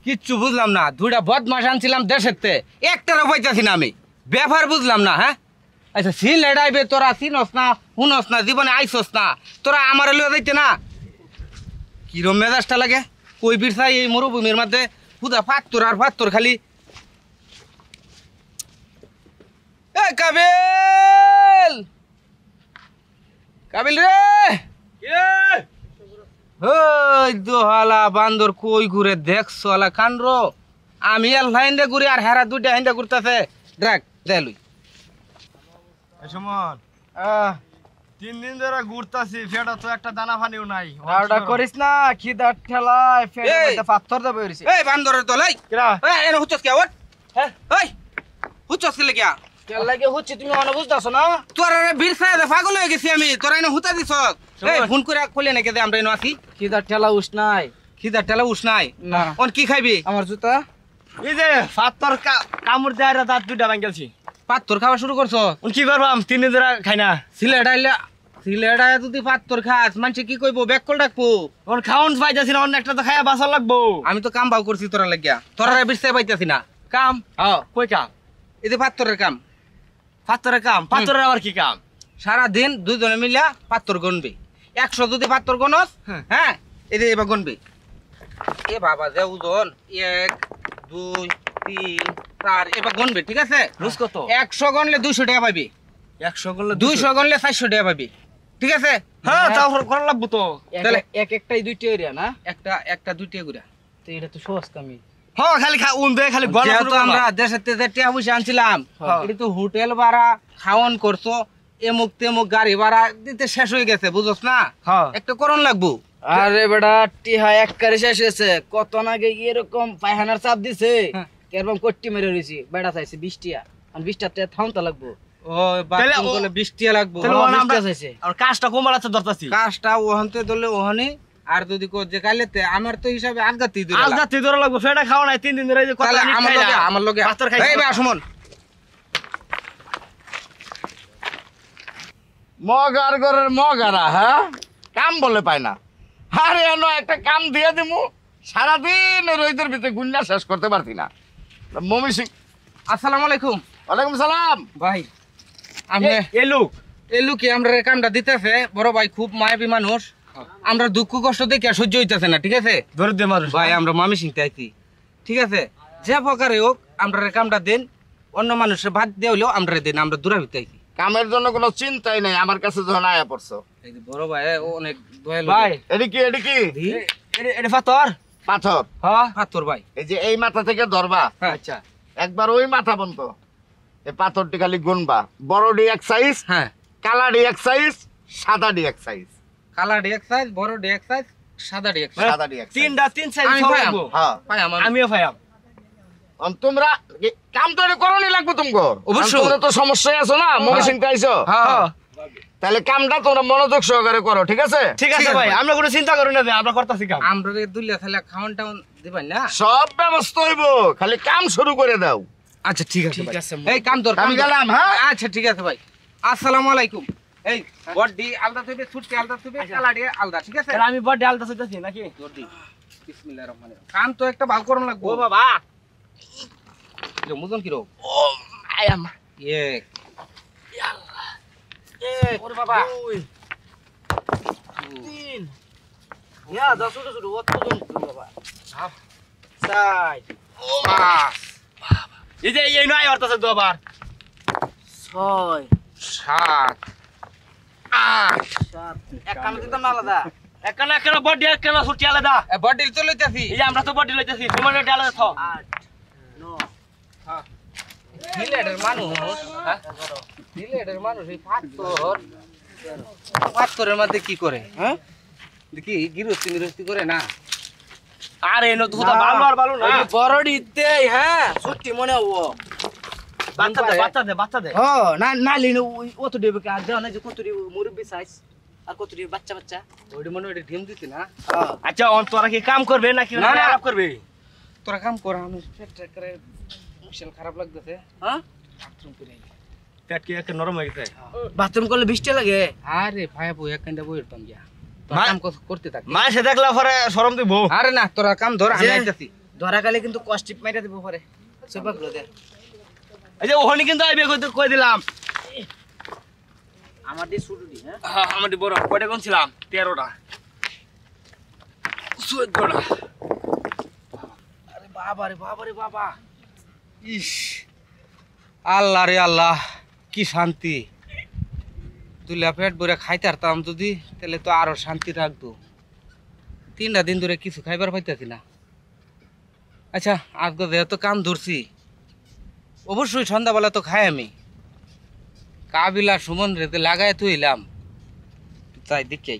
কিচ্ছু বুঝলাম না, দুইটা বদমাশ আনছিলাম দেশের তে, একটারও পাইতাছি না আমি, ব্যাপার বুঝলাম না। হ্যাঁ আচ্ছা সিলেট আইবে, তোরা চিনস না শুনস না, জীবনে আইসস না, তোরা আমার লিয়ে যাইতে না, কিরম মেজাজটা লাগে। কই বিরসাই এই মরুভূমির মধ্যে পুদা পাত্তর আর পাত্তর খালি। এ কাবিল, কাবিল রে, ওই দোহালা বান্দর কই ঘুরে দেখছো আলা কান্দ্র, আমি আর লাইন্দে ঘুরি আর হেরা দুইটা হাইন্দা ঘুরতেছে। ড্রাগ দেলুই সুমন 3 দিন ধরে ঘুরতাছি, ফেটা তো একটা দানা পানিও নাই। ওটা করিস না, খিদার ঠেলায় ফেটে মধ্যে পাথর দাবে হইছে। এই বান্দরের তো লাই কিরা এই এনে হুচ্ছস কে ওট? হ্যাঁ এই হুচ্ছস কে লাগিয়া? কেন লাগে হচ্ছে তুমি অন বুঝতাছ না? তোরা রে বিরসায় দে পাগল হয়ে গেছি আমি, তোরা এনে হুতা দিছস। এই ফোন করে কইলে নাকি যে আমরা এনে আছি? খিদার ঠেলা উস নাই খিদা টেলা উস নাই না। অন কি খাইবি? আমার জুতা এই যে পাথর কামড় দেয় দাঁত দুইটা ভাঙলছি। পাত্তর খাওয়া শুরু করছো? উন কি করবাম, 3 দিন ধরে খাই না। সিলেট আইলে, সিলেট আইলে যদি পাত্তর খাস মানুষে কি কইবো, বেকল ডাকবো। ওর খাউন পাইতাছি না, অন্য একটা তো খাইয়া বাঁচা লাগবো। আমি তো কাম বাউ করছি তোরা লাগিয়া, তোরা রে বিরসায় পাইতাছি না। কাম হ্যাঁ কই কাম? এই যে পাত্তরের কাম, পাথরের কাম? পাথরের আবার কি কাম? সারা দিন দুইজনে মিলা পাত্তর গনবে। 100 যদি পাত্তর গনস, হ্যাঁ এই যে এবার গনবে। এ বাবা যে ওজন 1 2 3 4 এবার গনবে, ঠিক আছে? রোজ কত? 100 গনলে 200 টাকা পাবি, 100 করলে 200 গনলে 400 টাকা পাবি, ঠিক আছে? হ্যাঁ তাও করা লাগবো তো। তাহলে এক একটাই দুইটা এরিয়া না? একটা দুইটা গুড়া। তো এটা তো সহজ কামি। হ্যাঁ খালি উন দে খালি গলা শুরু যেহেতু আমরা দেশের থেকে টাকা পয়সা আনছিলাম, এটা তো হোটেল ভাড়া খাওয়ান করছো, এমুক তেমুক গাড়ি ভাড়া দিতে শেষ হয়ে গেছে, বুঝছ না? হ্যাঁ একটা করণ লাগবো। আরে বেটা টিহা এক কারে শেষ হয়েছে, কত নাগে এরকম পায়খানার চাপ দিছে, কেরকম কট্টি মেরে রইছি। বেটা চাইছে 20 টিয়া, আর 20 টা থাউনতা লাগবো। ও বাথরুম গলে 20 টাকা লাগবো। তাহলে ওখানে আমরা চাইছে আর কাজটা কমালাতে ধরতাছি। কাজটা ওহনতে দলে ওহনি, আর যদি কো যে কাইলেতে আমার তো হিসাবে আজগাতি দিলা। আজ রাতে ধরে লাগবো, ফেটা খাওয়া নাই 3 দিন ধরে, এই যে তাহলে কথা আমার লগে পাথর খাইছি। এই বে আসমন মগার ঘরের মগারা, হ্যাঁ কাম বলে পায় না। আরে এনো একটা কাম দিয়ে দিমু, সারাদিন রোদের ভিতরে গুন্ডা শেষ করতে পারতি না। মমি সিং, আসসালামু আলাইকুম। ওয়ালাইকুম সালাম। ভাই আমি এই লোক এই লোকে আমরা কামটা দিতেছে, বড় ভাই খুব মায়াবী মানুষ, আমরা দুঃখ কষ্ট দেখে আর সহ্য হইতেছে না, ঠিক আছে ধরে দে মানুষ ভাই? আমরা মামি সিংতে আইছি, ঠিক আছে? যে প্রকারে হোক আমরা কামটা দেন, অন্য মানুষের ভাত দিয়ে হলেও আমরা দেন, আমরা দূরা ভিতে আইছি। কামের জন্য কোনো চিন্তাই নাই আমার কাছে যখন আয়া পড়ছো। এই যে বড় ভাই ও অনেক দয়ালু ভাই এডি কি এডি কি? এটা পাথর। পাথর। হ্যাঁ পাথর ভাই। এই যে এই মাথা থেকে ধরবা, আচ্ছা একবার ওই মাথা বন্ধ, এই পাথরটি খালি গুনবা। বড় ডি এক সাইজ, হ্যাঁ কালা ডি এক সাইজ, সাদা ডি এক সাইজ। কালা ডি এক সাইজ, বড় ডি এক সাইজ, সাদা ডি এক সাইজ। সাদা ডি এক সাইজ। তিন সাইজ আমি পাইয়াম। লাগবো। হ্যাঁ ভাই আমার আমিও পাইয়াম। তোমরা কাম তো করনি লাগবে তোমাকে। অবশ্যই। তোমরা তো সমস্যায় আছো না, মমি সিং আইছো। হ্যাঁ তাহলে কামটা তোমরা মনোযোগ সহকারে করো, ঠিক আছে? ঠিক আছে ভাই, আমরা কোনো চিন্তা করি না, আমরা করতেছি কাম। আমরা দুলিয়া তাহলে খাওয়ান টাউন দিবেন না? সব ব্যবস্থা হইব, খালি কাম শুরু করে দাও। আচ্ছা ঠিক আছে ঠিক ভাই। আছে। এই কাম দর আমি গেলাম, হ্যাঁ? আচ্ছা ঠিক আছে ভাই, আসসালামু আলাইকুম। এই বডি আলদা থইবে, ছুটি আলদা থইবে, কালাডি আলদা, ঠিক আছে? তাহলে আমি বড় ডালটা চাইতাছি নাকি? জলদি বিসমিল্লাহির রহমানির রহিম। কাম তো একটা ভালো করন লাগবো। ও বাবা মুজন কি রো? ও আয়াম এক ওরে বাবা দুই তিন ইয়া দশ ছোট ছোট অত জন বাবা চাই পাঁচ এই যে এই নয় অর্থাৎ দুবার ছয় সাত আট সাত এক কাম দিতাম না আলাদা একখানা বডি একখানা ছুটি আলাদা। বডি তো লইতাছি। এই যে আমরা তো বডি লইতেছি, তোমার আলাদা থাও। আট নয় সিলেটের মানুষ, হ্যাঁ? সিলেটের মানুষ এই পাথরের মধ্যে কি করে, হ্যাঁ? দেখি গৃহস্থী করে না? আরে এনো তো ভালো আর ভালো না। বড় দিতে হ্যাঁ ছুটি মনে হবো বাচ্চা দে ও না না লিনো অত দেবে কি আর দেও না যে কত মুরব্বি সাইজ আর কত বাচ্চা বাচ্চা ওইটা মনে হয় ডিম দিতে না? আচ্ছা তোরা কি কাম করবে নাকি না, না। আলাপ করবে? তোরা কাম কর, আমি পেটটা করে বিশাল খারাপ লাগতেছে, হ্যাঁ বাথরুম করে আই। পেট কি একটা নরম হয়ে গেছে? বাথরুম করলে 20 টাকা লাগে আরে ভাই বই একখানটা বই উঠতাম গিয়া, তোরা মা- কাম করতে থাক। মা সে দেখলা পরে শরম দিব। আরে না তোরা কাম ধর, আমি যে- আইতাছি। ধরা গেলে কিন্তু কষ্টিপ মাইরা দিব পরে সোপা খুলে দে এই যে ওখানে কিন্তু আইবে কই দিলাম। আমার দিয়ে শুরু দি হ্যাঁ হ্যাঁ আমার বড় কয়টা কোন ছিলাম 13টা 14টা। আরে বাবা রে বাবা ইস আল্লাহ রে আল্লাহ কি শান্তি দুলা পেট ভরে খাইতে পারতাম যদি তাহলে তো আরো শান্তি থাকতো 3টা দিন ধরে কিছু খাইবার পাইতেছি না আচ্ছা আজকে যেহেতু কাম ধরছি অবশ্যই সন্ধ্যাবেলা তো খাই আমি কাবিলা সুমন রেতে লাগাই তুইলাম তাই দেখি